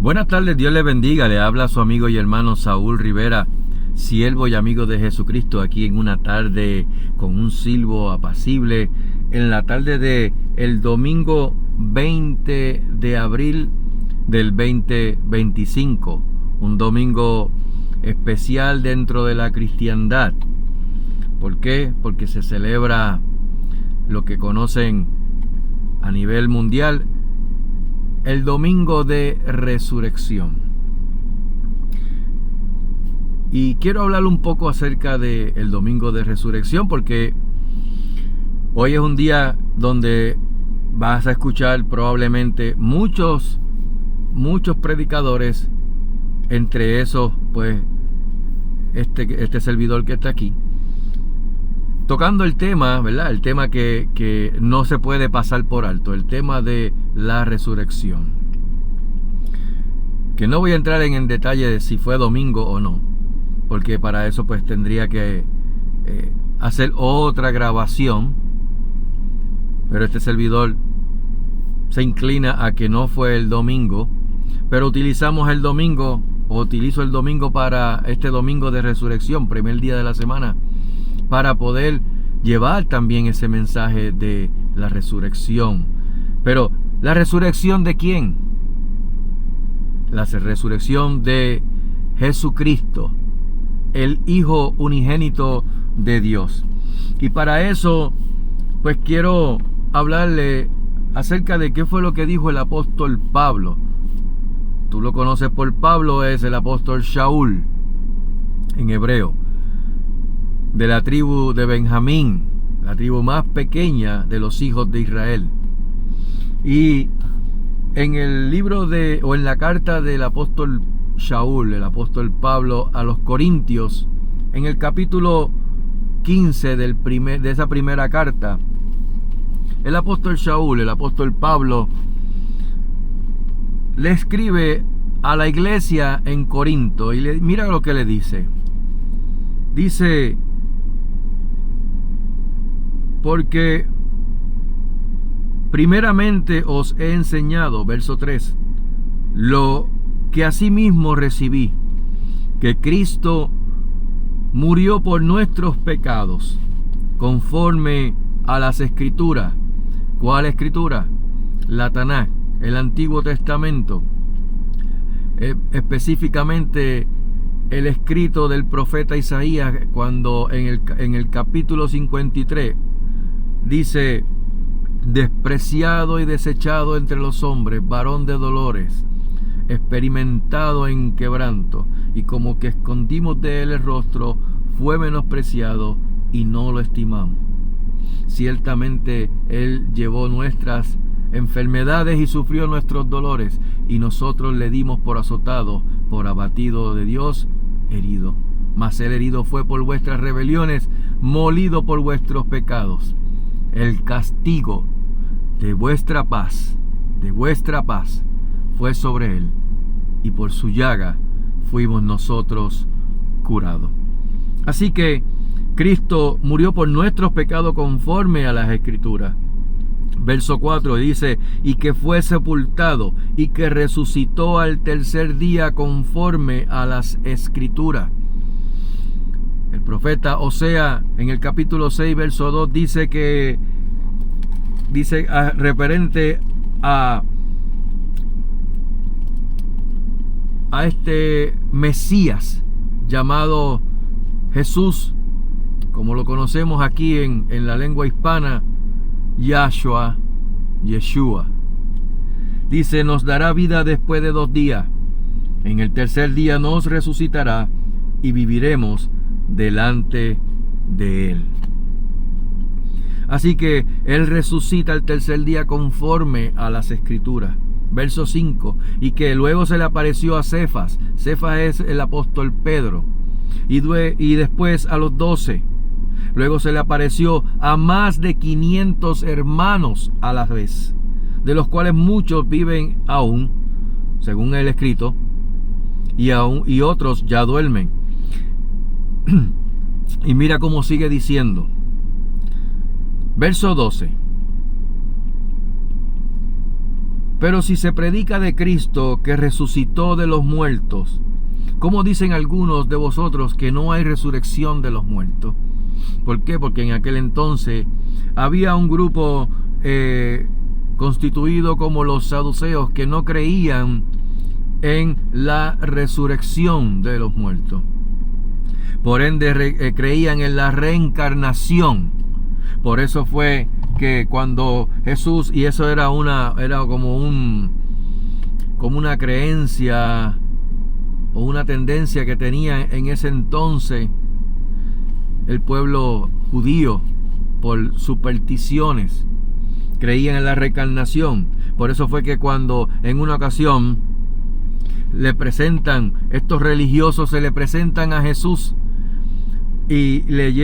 Buenas tardes, Dios le bendiga. Le habla su amigo y hermano Saúl Rivera, siervo y amigo de Jesucristo, aquí en una tarde con un silbo apacible, en la tarde de el domingo 20 de abril del 2025, un domingo especial dentro de la cristiandad. ¿Por qué? Porque se celebra lo que conocen a nivel mundial el domingo de resurrección. Y quiero hablar un poco acerca del domingo de resurrección, porque hoy es un día donde vas a escuchar probablemente muchos predicadores, entre esos pues este servidor que está aquí, tocando el tema, ¿verdad? El tema que no se puede pasar por alto, el tema de la resurrección. Que no voy a entrar en detalle de si fue domingo o no, porque para eso pues tendría que hacer otra grabación. Pero este servidor se inclina a que no fue el domingo, pero utilizamos el domingo, o utilizo el domingo para este domingo de resurrección, primer día de la semana, para poder llevar también ese mensaje de la resurrección. Pero, ¿la resurrección de quién? La resurrección de Jesucristo, el Hijo unigénito de Dios. Y para eso, pues quiero hablarle acerca de qué fue lo que dijo el apóstol Pablo. Tú lo conoces por Pablo, es el apóstol Shaul en hebreo, de la tribu de Benjamín, la tribu más pequeña de los hijos de Israel. Y en el libro o en la carta del apóstol Shaul, el apóstol Pablo a los Corintios, en el capítulo 15 de esa primera carta, el apóstol Shaul, el apóstol Pablo, le escribe a la iglesia en Corinto y mira lo que le dice. Dice: porque primeramente os he enseñado, verso 3, lo que asimismo recibí, que Cristo murió por nuestros pecados, conforme a las Escrituras. ¿Cuál Escritura? La Tanaj, el Antiguo Testamento, específicamente el escrito del profeta Isaías, cuando en el capítulo 53 dice: despreciado y desechado entre los hombres, varón de dolores, experimentado en quebranto, y como que escondimos de él el rostro, fue menospreciado y no lo estimamos. Ciertamente él llevó nuestras enfermedades y sufrió nuestros dolores, y nosotros le dimos por azotado, por abatido de Dios, herido. Mas él herido fue por vuestras rebeliones, molido por vuestros pecados. El castigo de vuestra paz fue sobre él, y por su llaga fuimos nosotros curados. Así que Cristo murió por nuestros pecados conforme a las Escrituras. Verso 4 dice: y que fue sepultado y que resucitó al tercer día conforme a las Escrituras. El profeta Osea en el capítulo 6 verso 2 dice referente a este Mesías llamado Jesús, como lo conocemos aquí en la lengua hispana, Yeshua. Dice: nos dará vida después de 2 días. En el tercer día nos resucitará y viviremos delante de él. Así que él resucita el tercer día conforme a las Escrituras. Verso 5: y que luego se le apareció a Cefas. Cefas es el apóstol Pedro. Y después a los 12. Luego se le apareció a más de 500 hermanos a la vez, de los cuales muchos viven aún, según el escrito, y otros ya duermen. Y mira cómo sigue diciendo. Verso 12: Pero si se predica de Cristo que resucitó de los muertos, ¿cómo dicen algunos de vosotros que no hay resurrección de los muertos? ¿Por qué? Porque en aquel entonces había un grupo constituido como los saduceos que no creían en la resurrección de los muertos. Por ende creían en la reencarnación. Por eso fue que cuando Jesús, y eso era como una creencia o una tendencia que tenía en ese entonces el pueblo judío, por supersticiones, creían en la reencarnación. Por eso fue que cuando en una ocasión estos religiosos se le presentan a Jesús y le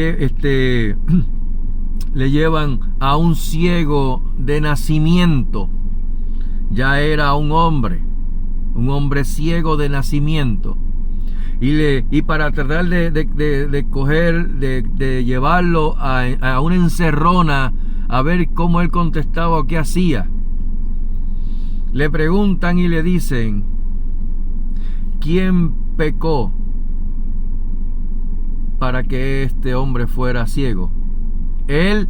llevan a un ciego de nacimiento. Ya era un hombre ciego de nacimiento, y para tratar de llevarlo a una encerrona a ver cómo él contestaba o qué hacía, le preguntan y le dicen: ¿quién pecó para que este hombre fuera ciego? ¿Él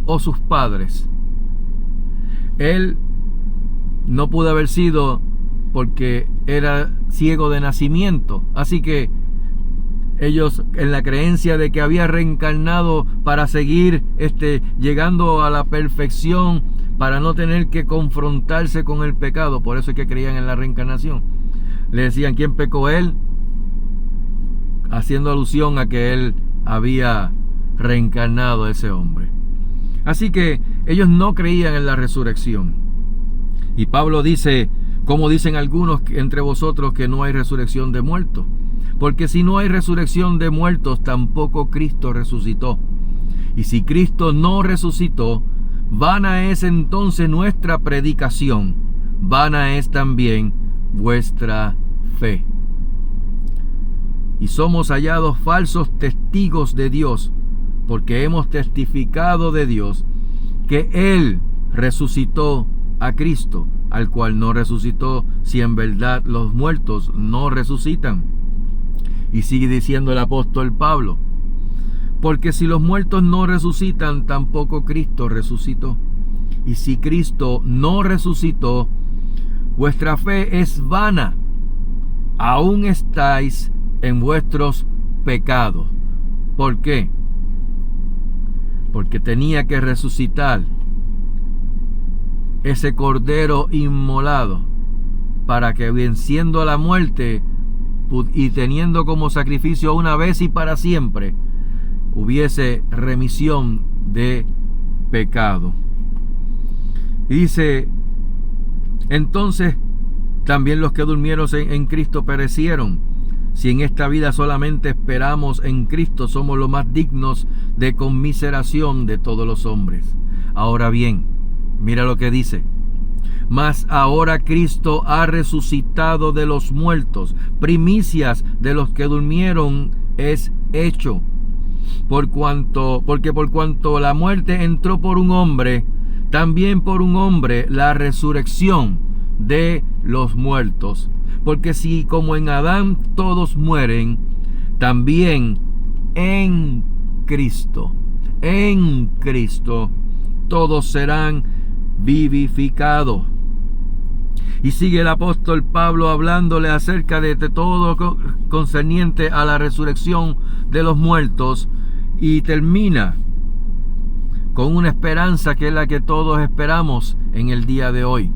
o sus padres? Él no pudo haber sido, porque era ciego de nacimiento. Así que ellos, en la creencia de que había reencarnado para seguir llegando a la perfección, para no tener que confrontarse con el pecado, por eso es que creían en la reencarnación, le decían: ¿quién pecó? Él, haciendo alusión a que él había reencarnado, ese hombre. Así que ellos no creían en la resurrección. Y Pablo dice, como dicen algunos entre vosotros, que no hay resurrección de muertos. Porque si no hay resurrección de muertos, tampoco Cristo resucitó. Y si Cristo no resucitó, vana es entonces nuestra predicación, vana es también vuestra fe. Y somos hallados falsos testigos de Dios, porque hemos testificado de Dios que Él resucitó a Cristo, al cual no resucitó, si en verdad los muertos no resucitan. Y sigue diciendo el apóstol Pablo: porque si los muertos no resucitan, tampoco Cristo resucitó. Y si Cristo no resucitó, vuestra fe es vana, aún estáis en vuestros pecados. ¿Por qué? Porque tenía que resucitar ese cordero inmolado, para que, venciendo a la muerte y teniendo como sacrificio una vez y para siempre, hubiese remisión de pecado. Y dice: entonces también los que durmieron en Cristo perecieron. Si en esta vida solamente esperamos en Cristo, somos los más dignos de conmiseración de todos los hombres. Ahora bien, mira lo que dice: mas ahora Cristo ha resucitado de los muertos, primicias de los que durmieron es hecho. Porque por cuanto la muerte entró por un hombre, también por un hombre la resurrección de los muertos. Porque si como en Adán todos mueren, también en Cristo todos serán vivificados. Y sigue el apóstol Pablo hablándole acerca de todo concerniente a la resurrección de los muertos, y termina con una esperanza que es la que todos esperamos en el día de hoy.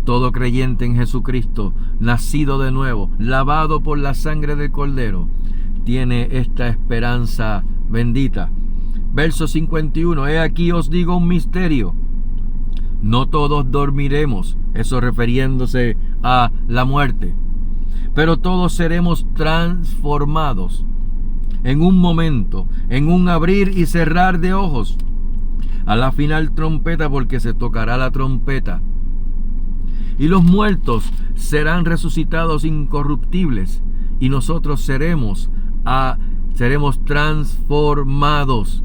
Todo creyente en Jesucristo, nacido de nuevo, lavado por la sangre del Cordero, tiene esta esperanza bendita. Verso 51: he aquí os digo un misterio. No todos dormiremos, eso refiriéndose a la muerte, pero todos seremos transformados en un momento, en un abrir y cerrar de ojos, a la final trompeta, porque se tocará la trompeta. Y los muertos serán resucitados incorruptibles, y nosotros seremos transformados.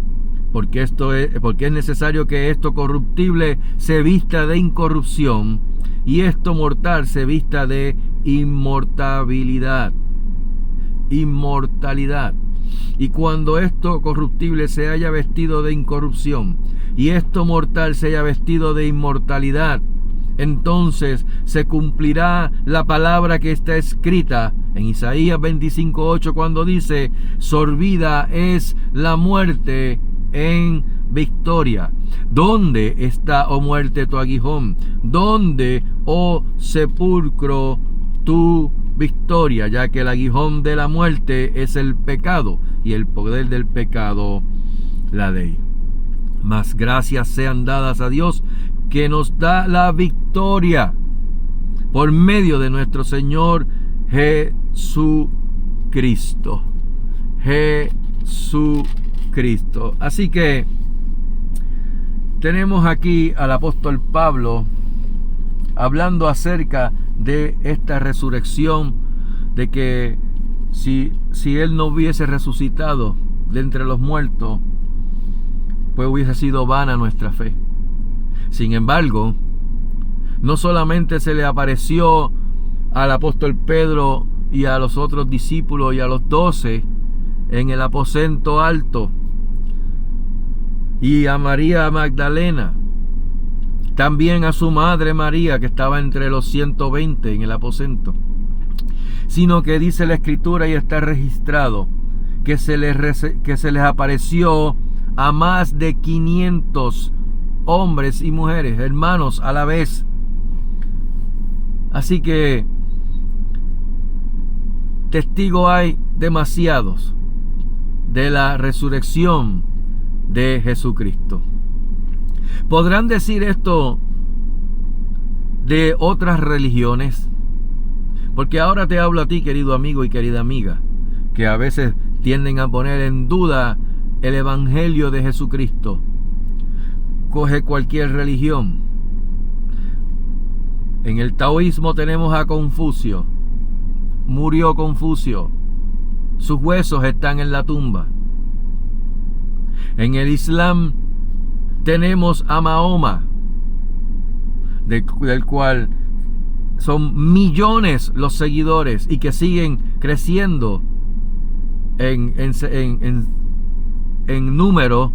porque es necesario que esto corruptible se vista de incorrupción y esto mortal se vista de inmortalidad. Y cuando esto corruptible se haya vestido de incorrupción y esto mortal se haya vestido de inmortalidad, entonces se cumplirá la palabra que está escrita en Isaías 25:8, cuando dice: sorbida es la muerte en victoria. ¿Dónde está, oh muerte, tu aguijón? ¿Dónde, oh sepulcro, tu victoria? Ya que el aguijón de la muerte es el pecado, y el poder del pecado la ley. Mas gracias sean dadas a Dios, que nos da la victoria por medio de nuestro Señor Jesucristo. Jesucristo. Así que tenemos aquí al apóstol Pablo hablando acerca de esta resurrección, de que si él no hubiese resucitado de entre los muertos, pues hubiese sido vana nuestra fe. Sin embargo, no solamente se le apareció al apóstol Pedro y a los otros discípulos y a los 12 en el aposento alto, y a María Magdalena, también a su madre María, que estaba entre los 120 en el aposento, sino que dice la Escritura, y está registrado, que se les apareció a más de 500 hombres y mujeres, hermanos, a la vez. Así que testigos hay demasiados de la resurrección de Jesucristo. ¿Podrán decir esto de otras religiones? Porque ahora te hablo a ti, querido amigo y querida amiga, que a veces tienden a poner en duda el evangelio de Jesucristo. Coge cualquier religión. En el taoísmo tenemos a Confucio. Murió Confucio. Sus huesos están en la tumba. En el Islam tenemos a Mahoma, del cual son millones los seguidores y que siguen creciendo en número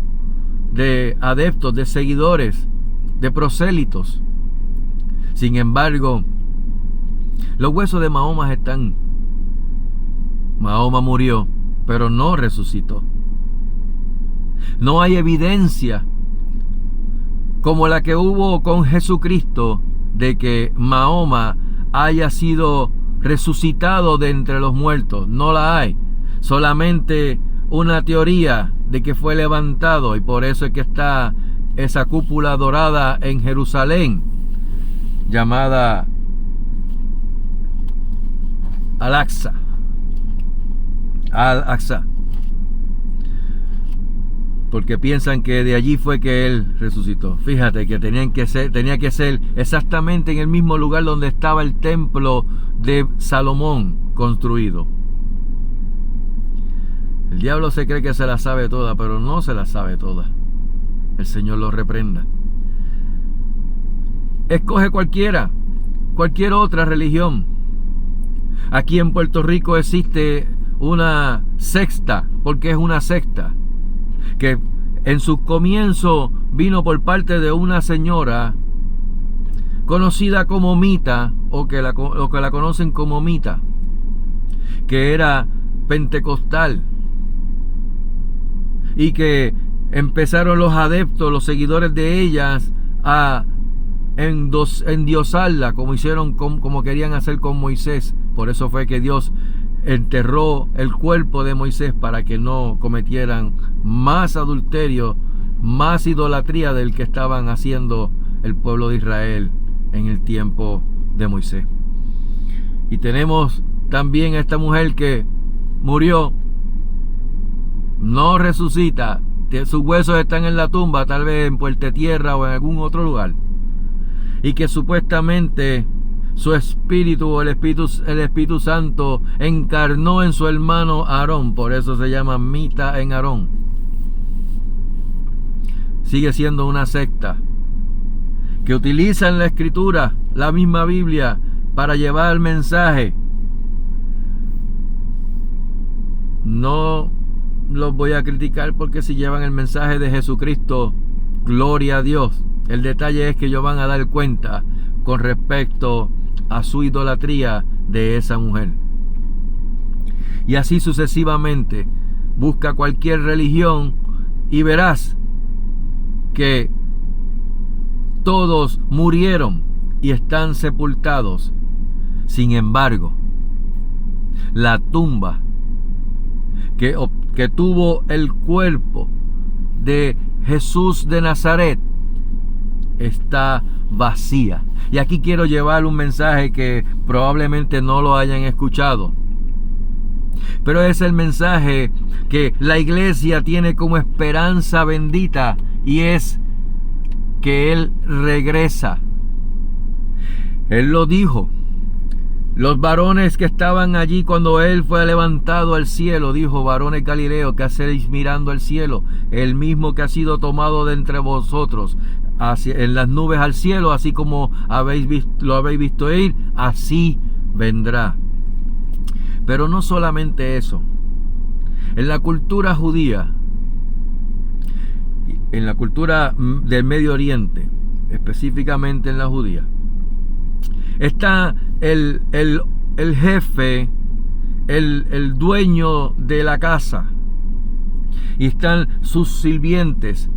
de adeptos, de seguidores, de prosélitos. Sin embargo, los huesos de Mahoma están. Mahoma murió, pero no resucitó. No hay evidencia como la que hubo con Jesucristo de que Mahoma haya sido resucitado de entre los muertos. No la hay. Solamente una teoría de que fue levantado, y por eso es que está esa cúpula dorada en Jerusalén llamada Al-Aqsa. Porque piensan que de allí fue que él resucitó. Fíjate que tenía que ser exactamente en el mismo lugar donde estaba el templo de Salomón construido. El diablo se cree que se la sabe toda, pero no se la sabe toda. El Señor lo reprenda. Escoge cualquier otra religión. Aquí en Puerto Rico existe una secta, porque es una secta, que en su comienzo vino por parte de una señora conocida como Mita, o que la conocen como Mita, que era pentecostal, y que empezaron los adeptos, los seguidores de ellas, a endiosarla, como querían hacer con Moisés. Por eso fue que Dios enterró el cuerpo de Moisés, para que no cometieran más adulterio, más idolatría del que estaban haciendo el pueblo de Israel en el tiempo de Moisés. Y tenemos también a esta mujer que murió, no resucita, sus huesos están en la tumba, tal vez en Puerto Tierra o en algún otro lugar, y que supuestamente su espíritu, o el Espíritu Santo, encarnó en su hermano Aarón. Por eso se llama Mita en Aarón. sigue siendo una secta que utilizan la Escritura, la misma Biblia, para llevar el mensaje. No los voy a criticar porque si llevan el mensaje de Jesucristo, gloria a Dios. El detalle es que ellos van a dar cuenta con respecto a su idolatría de esa mujer. Y así sucesivamente. Busca cualquier religión y verás que todos murieron y están sepultados. Sin embargo, la tumba que tuvo el cuerpo de Jesús de Nazaret está vacía. Y aquí quiero llevar un mensaje que probablemente no lo hayan escuchado, pero es el mensaje que la iglesia tiene como esperanza bendita, y es que Él regresa. Él lo dijo. Los varones que estaban allí cuando Él fue levantado al cielo, dijo: varones galileos, ¿qué hacéis mirando al cielo? El mismo que ha sido tomado de entre vosotros en las nubes al cielo, así como lo habéis visto ir, así vendrá. Pero no solamente eso. En la cultura judía, en la cultura del Medio Oriente, específicamente en la judía, está el jefe, el dueño de la casa, y están sus sirvientes.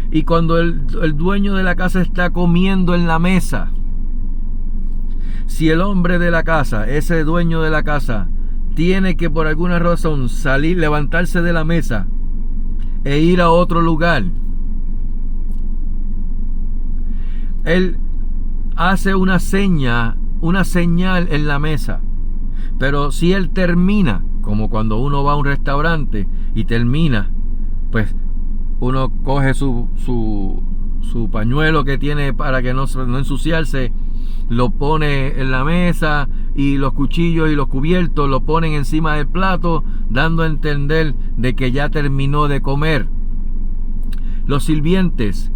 Y cuando el dueño de la casa está comiendo en la mesa, si el hombre de la casa, ese dueño de la casa, tiene que por alguna razón salir, levantarse de la mesa e ir a otro lugar, él hace una señal en la mesa. Pero si él termina, como cuando uno va a un restaurante y termina, pues uno coge su pañuelo que tiene para que no ensuciarse, lo pone en la mesa, y los cuchillos y los cubiertos lo ponen encima del plato, dando a entender de que ya terminó de comer. Los sirvientes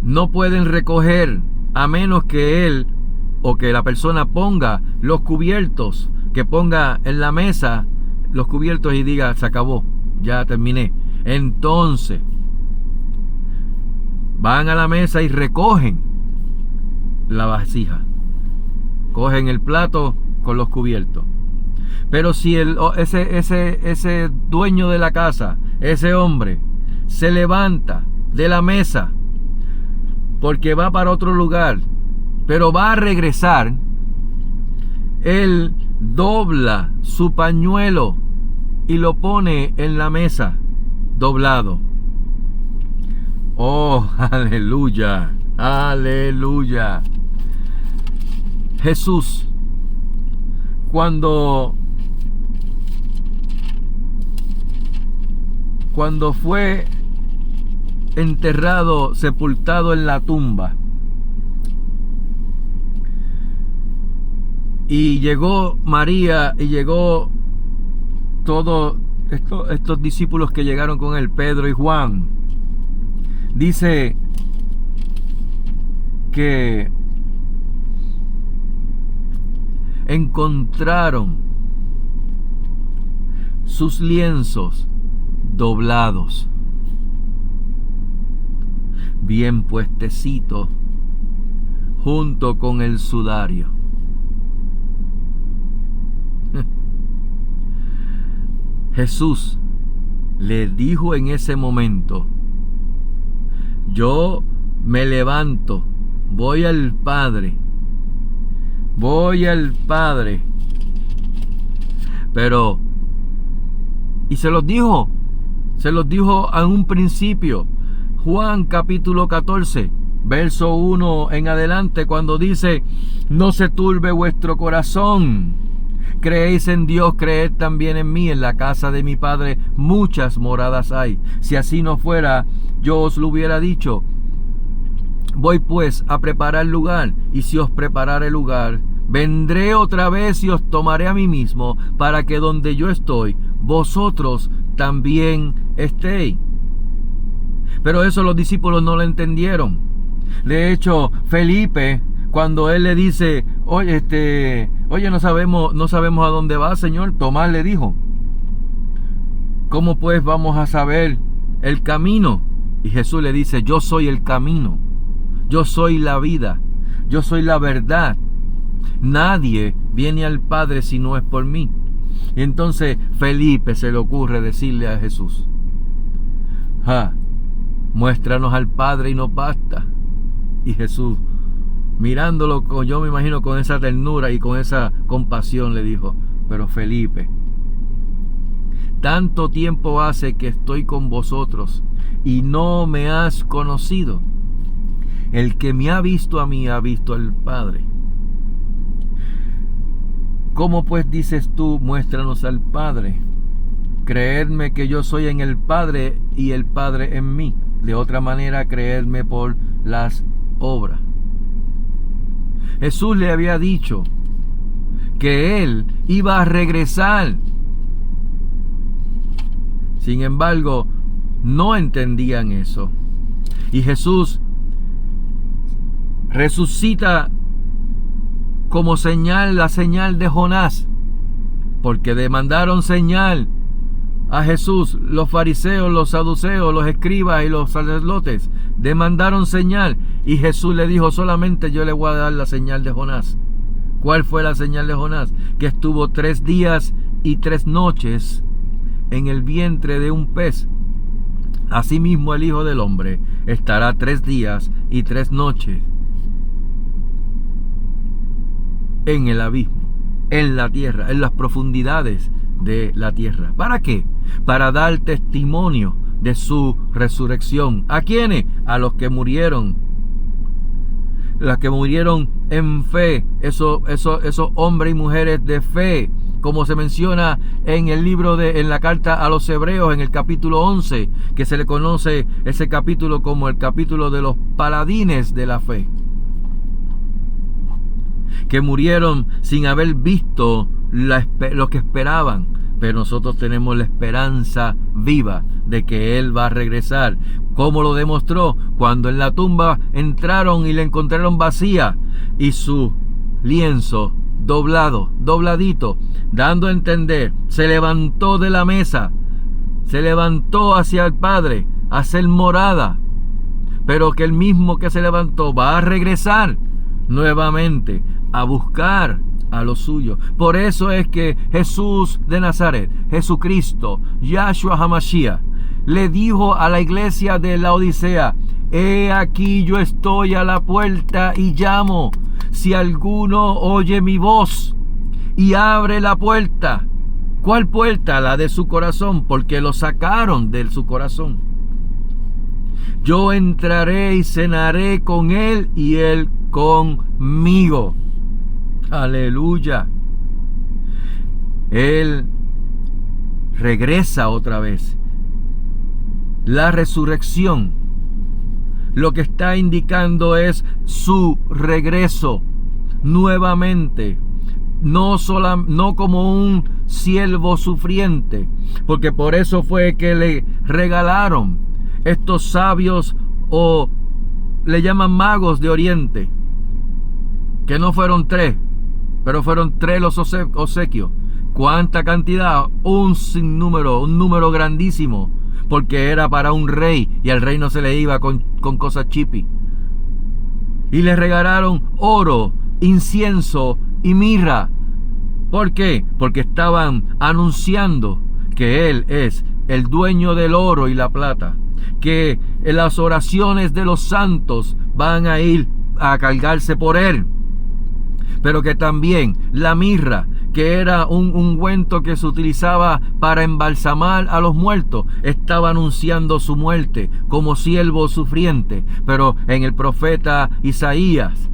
no pueden recoger a menos que él o que la persona ponga los cubiertos, que ponga en la mesa los cubiertos y diga: se acabó, ya terminé. Entonces van a la mesa y recogen la vasija, cogen el plato con los cubiertos. Pero si ese dueño de la casa, ese hombre, se levanta de la mesa porque va para otro lugar, pero va a regresar, él dobla su pañuelo y lo pone en la mesa doblado. Oh, aleluya, aleluya. Jesús, cuando fue enterrado, sepultado en la tumba, y llegó María y llegó todos estos discípulos que llegaron con él, Pedro y Juan, dice que encontraron sus lienzos doblados, bien puestecitos, junto con el sudario. Jesús le dijo en ese momento: yo me levanto, voy al Padre. Pero, y se los dijo en un principio. Juan capítulo 14, verso 1 en adelante, cuando dice: no se turbe vuestro corazón. Creéis en Dios, creed también en mí. En la casa de mi Padre muchas moradas hay. Si así no fuera, yo os lo hubiera dicho. Voy pues a preparar lugar, y si os preparare lugar, vendré otra vez y os tomaré a mí mismo, para que donde yo estoy, vosotros también estéis. Pero eso los discípulos no lo entendieron. De hecho, Felipe, cuando él le dice, oye, no sabemos a dónde va, Señor, Tomás le dijo, ¿cómo pues vamos a saber el camino? Y Jesús le dice, yo soy el camino, yo soy la vida, yo soy la verdad. Nadie viene al Padre si no es por mí. Y entonces Felipe se le ocurre decirle a Jesús, muéstranos al Padre y nos basta. Y Jesús, mirándolo, yo me imagino con esa ternura y con esa compasión, le dijo, pero Felipe, tanto tiempo hace que estoy con vosotros y no me has conocido. El que me ha visto a mí ha visto al Padre. ¿Cómo pues dices tú, muéstranos al Padre? Creedme que yo soy en el Padre y el Padre en mí. De otra manera, creedme por las obras. Jesús le había dicho que Él iba a regresar. Sin embargo, no entendían eso. Y Jesús resucita como señal, la señal de Jonás, porque demandaron señal a Jesús. Los fariseos, los saduceos, los escribas y los sacerdotes demandaron señal, y Jesús le dijo, solamente yo le voy a dar la señal de Jonás. ¿Cuál fue la señal de Jonás? Que estuvo 3 días y 3 noches en el vientre de un pez. Asimismo el Hijo del Hombre estará 3 días y 3 noches en el abismo, en la tierra, en las profundidades de la tierra. ¿Para qué? Para dar testimonio de su resurrección. ¿A quiénes? A los que murieron. Los que murieron en fe, esos hombres y mujeres de fe, como se menciona en el libro en la carta a los Hebreos, en el capítulo 11, que se le conoce ese capítulo como el capítulo de los paladines de la fe, que murieron sin haber visto lo que esperaban, pero nosotros tenemos la esperanza viva de que Él va a regresar. ¿Cómo lo demostró? Cuando en la tumba entraron y la encontraron vacía y su lienzo dobladito, dando a entender, se levantó de la mesa, se levantó hacia el Padre a hacer morada, pero que el mismo que se levantó va a regresar nuevamente a buscar a los suyos. Por eso es que Jesús de Nazaret, Jesucristo, Yahshua HaMashiach, le dijo a la iglesia de la Odisea, he aquí yo estoy a la puerta y llamo. Si alguno oye mi voz y abre la puerta. ¿Cuál puerta? La de su corazón, porque lo sacaron de su corazón. Yo entraré y cenaré con él y él conmigo. Aleluya. Él regresa otra vez. La resurrección lo que está indicando es su regreso nuevamente, no como un siervo sufriente, porque por eso fue que le regalaron estos sabios, o le llaman magos de Oriente, que no fueron 3, pero fueron 3 los obsequios. ¿Cuánta cantidad? Un sinnúmero, un número grandísimo, porque era para un rey y al rey no se le iba con cosas chipi. Y le regalaron oro, incienso y mirra. ¿Por qué? Porque estaban anunciando que Él es el dueño del oro y la plata, que las oraciones de los santos van a ir a cargarse por Él, pero que también la mirra, que era un ungüento que se utilizaba para embalsamar a los muertos, estaba anunciando su muerte como siervo sufriente. Pero en el profeta Isaías,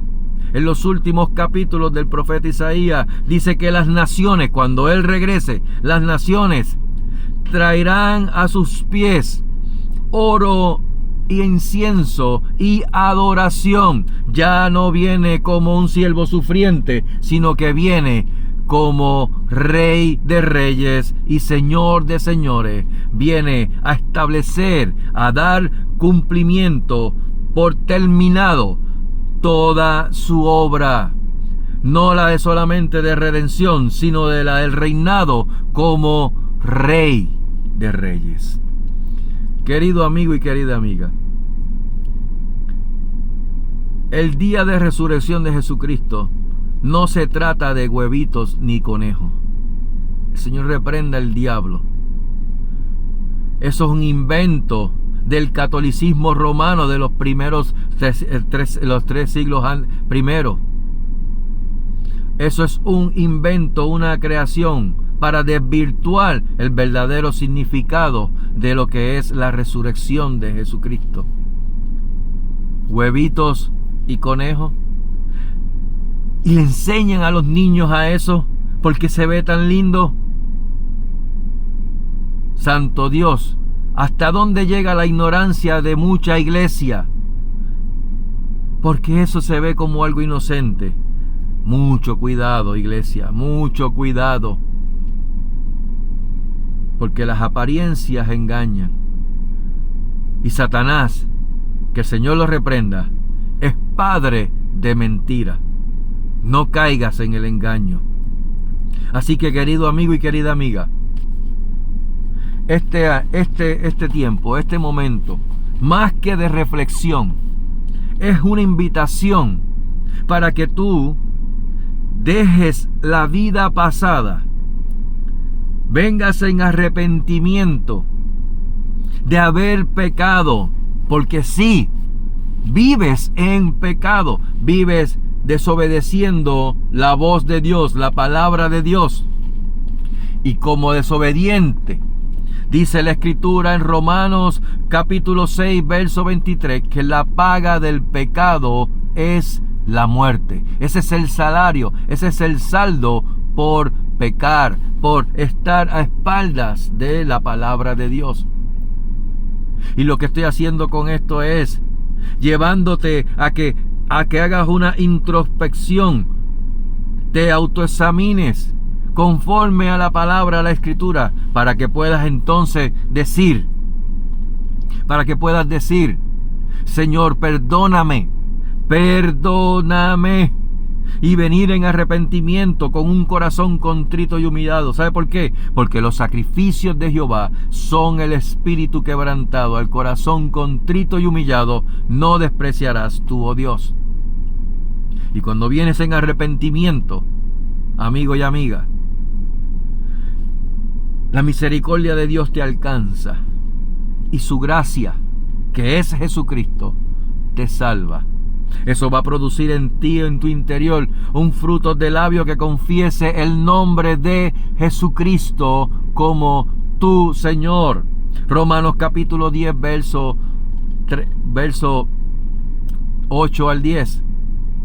en los últimos capítulos del profeta Isaías, dice que las naciones, cuando Él regrese, las naciones traerán a sus pies oro y incienso y adoración. Ya no viene como un siervo sufriente, sino que viene como Rey de Reyes y Señor de Señores, viene a establecer, a dar cumplimiento por terminado toda su obra, no la de solamente de redención, sino de la del reinado como Rey de Reyes. Querido amigo y querida amiga, el día de resurrección de Jesucristo no se trata de huevitos ni conejos. El Señor reprenda al diablo. Eso es un invento del catolicismo romano de los primeros los 3 siglos primero. Eso es un invento, una creación para desvirtuar el verdadero significado de lo que es la resurrección de Jesucristo. Huevitos y conejos. Y le enseñan a los niños a eso porque se ve tan lindo. Santo Dios, ¿hasta dónde llega la ignorancia de mucha iglesia? Porque eso se ve como algo inocente. Mucho cuidado, iglesia, mucho cuidado. Porque las apariencias engañan. Y Satanás, que el Señor lo reprenda, es padre de mentira. No caigas en el engaño. Así que, querido amigo y querida amiga, este tiempo, este momento, más que de reflexión, es una invitación para que tú dejes la vida pasada, vengas en arrepentimiento de haber pecado, porque sí, vives en pecado, vives desobedeciendo la voz de Dios, la palabra de Dios. Y como desobediente, dice la Escritura en Romanos capítulo 6, verso 23, que la paga del pecado es la muerte. Ese es el salario, ese es el saldo por pecar, por estar a espaldas de la palabra de Dios. Y lo que estoy haciendo con esto es llevándote a que hagas una introspección, te autoexamines conforme a la palabra, a la Escritura, para que puedas entonces decir, Señor, perdóname, y venir en arrepentimiento con un corazón contrito y humillado. ¿Sabe por qué? Porque los sacrificios de Jehová son el espíritu quebrantado. Al corazón contrito y humillado no despreciarás tú, oh Dios. Y cuando vienes en arrepentimiento, amigo y amiga, la misericordia de Dios te alcanza y su gracia, que es Jesucristo, te salva. Eso va a producir en ti, en tu interior, un fruto de labio que confiese el nombre de Jesucristo como tu Señor. Romanos capítulo 10, verso 8 al 10.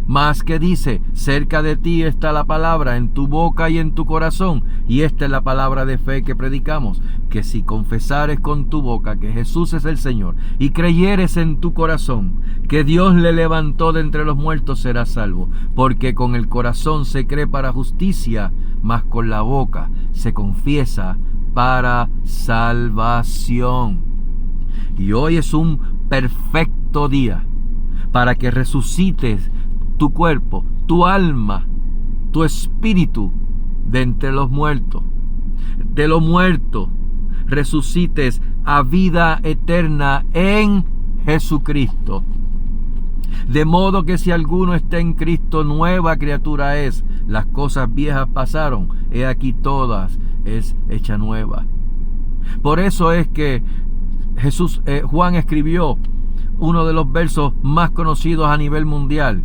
Más que dice, cerca de ti está la palabra, en tu boca y en tu corazón. Y esta es la palabra de fe que predicamos, que si confesares con tu boca que Jesús es el Señor y creyeres en tu corazón que Dios le levantó de entre los muertos, serás salvo. Porque con el corazón se cree para justicia, mas con la boca se confiesa para salvación. Y hoy es un perfecto día para que resucites tu cuerpo, tu alma, tu espíritu de entre los muertos. De lo muerto resucites a vida eterna en Jesucristo. De modo que si alguno está en Cristo, nueva criatura es. Las cosas viejas pasaron, he aquí todas es hecha nueva. Por eso es que Juan escribió uno de los versos más conocidos a nivel mundial,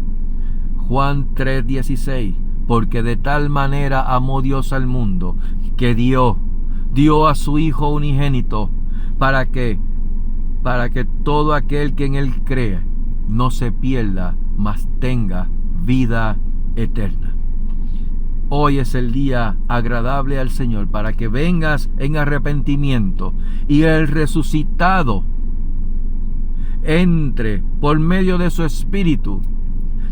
Juan 3:16, porque de tal manera amó Dios al mundo, que dio a su Hijo unigénito, para que todo aquel que en Él cree no se pierda, mas tenga vida eterna. Hoy es el día agradable al Señor para que vengas en arrepentimiento y el resucitado entre por medio de su Espíritu,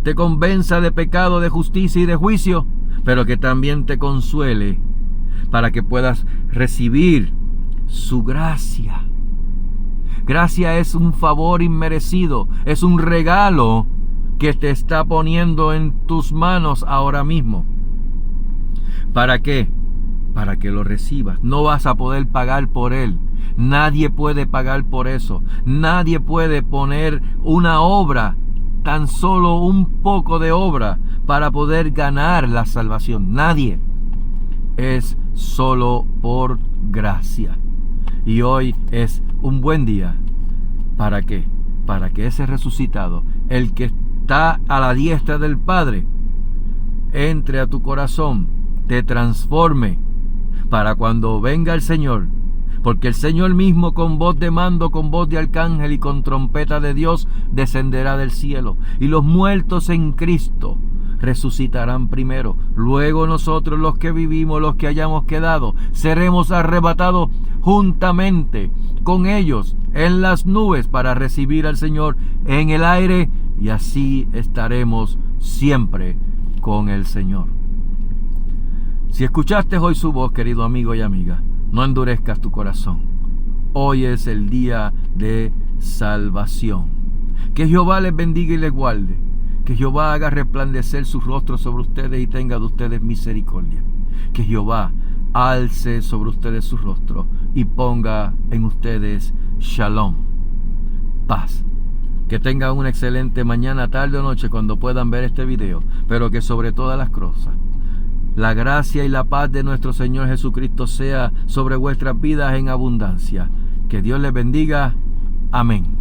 te convenza de pecado, de justicia y de juicio, pero que también te consuele para que puedas recibir su gracia. Gracia es un favor inmerecido, es un regalo que te está poniendo en tus manos ahora mismo. ¿Para qué? Para que lo recibas. No vas a poder pagar por él. Nadie puede pagar por eso. Nadie puede poner una obra, tan solo un poco de obra, para poder ganar la salvación. Nadie. Es solo por gracia. Y hoy es un buen día. ¿Para qué? Para que ese resucitado, el que está a la diestra del Padre, entre a tu corazón, te transforme, para cuando venga el Señor, porque el Señor mismo con voz de mando, con voz de arcángel y con trompeta de Dios descenderá del cielo, y los muertos en Cristo resucitarán primero. Luego nosotros, los que vivimos, los que hayamos quedado, seremos arrebatados juntamente con ellos en las nubes para recibir al Señor en el aire, y así estaremos siempre con el Señor. Si escuchaste hoy su voz, querido amigo y amiga, no endurezcas tu corazón. Hoy es el día de salvación. Que Jehová les bendiga y les guarde. Que Jehová haga resplandecer su rostro sobre ustedes y tenga de ustedes misericordia. Que Jehová alce sobre ustedes su rostro y ponga en ustedes shalom, paz. Que tengan una excelente mañana, tarde o noche cuando puedan ver este video, pero que sobre todas las cosas, la gracia y la paz de nuestro Señor Jesucristo sea sobre vuestras vidas en abundancia. Que Dios les bendiga. Amén.